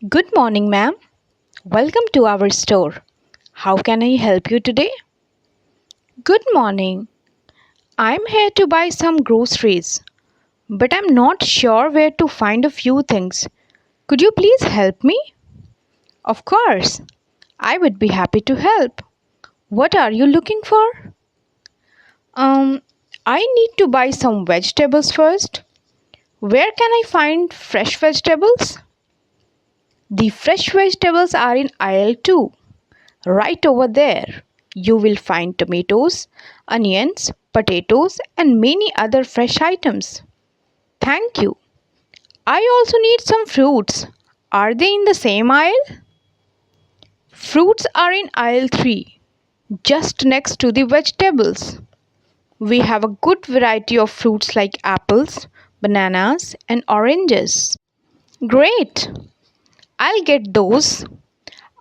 Good morning, ma'am. Welcome to our store. How can I help you today? Good morning. I'm here to buy some groceries, but I'm not sure where to find a few things. Could you please help me? Of course. I would be happy to help. What are you looking for? Um, I need to buy some vegetables first. Where can I find fresh vegetables? The fresh vegetables are in aisle 2. Right over there, you will find tomatoes, onions, potatoes, and many other fresh items. Thank you. I also need some fruits. Are they in the same aisle? Fruits are in aisle 3, just next to the vegetables. We have a good variety of fruits like apples, bananas, and oranges. Great! I'll get those.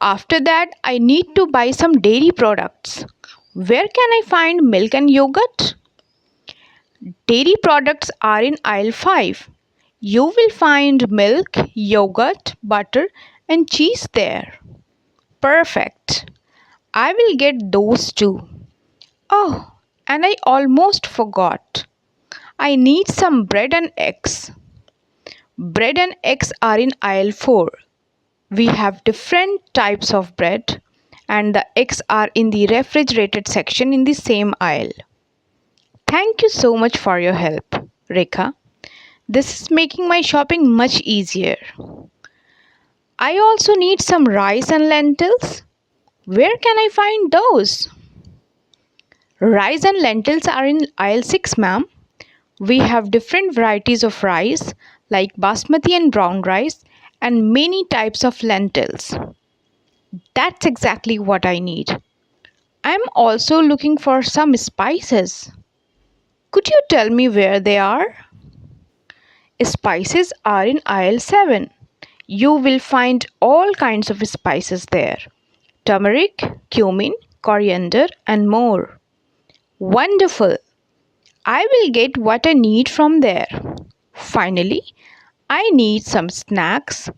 After that, I need to buy some dairy products. Where can I find milk and yogurt? Dairy products are in aisle 5. You will find milk, yogurt, butter, and cheese there. Perfect. I will get those too. Oh, and I almost forgot. I need some bread and eggs. Bread and eggs are in aisle 4. We have different types of bread, and the eggs are in the refrigerated section in the same aisle. Thank you so much for your help, Rekha. This is making my shopping much easier. I also need some rice and lentils. Where can I find those? Rice and lentils are in aisle 6, ma'am. We have different varieties of rice like basmati and brown rice and many types of lentils. That's exactly what I need. I'm also looking for some spices. Could you tell me where they are? Spices are in aisle 7. You will find all kinds of spices there: turmeric, cumin, coriander, and more. Wonderful! I will get what I need from there. Finally, I need some snacks.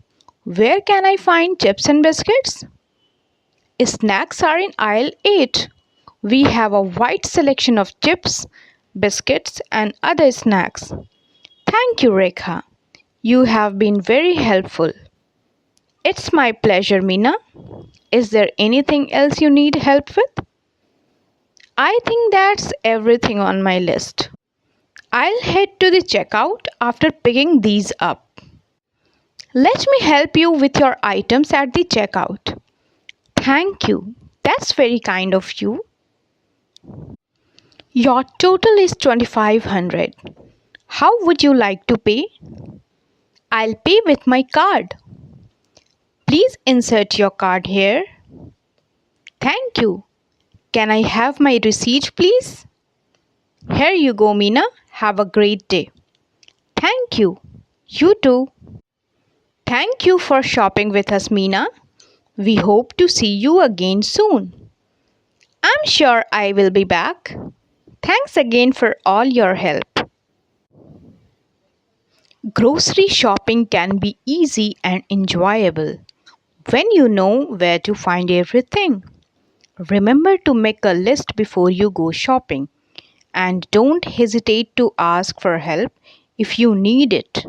Where can I find chips and biscuits? Snacks are in aisle 8. We have a wide selection of chips, biscuits, and other snacks. Thank you, Rekha. You have been very helpful. It's my pleasure, Meena. Is there anything else you need help with? I think that's everything on my list. I'll head to the checkout after picking these up. Let me help you with your items at the checkout. Thank you. That's very kind of you. Your total is 2500. How would you like to pay? I'll pay with my card. Please insert your card here. Thank you. Can I have my receipt, please? Here you go, Meena. Have a great day. Thank you. You too. Thank you for shopping with us, Meena. We hope to see you again soon. I'm sure I will be back. Thanks again for all your help. Grocery shopping can be easy and enjoyable when you know where to find everything. Remember to make a list before you go shopping and don't hesitate to ask for help if you need it.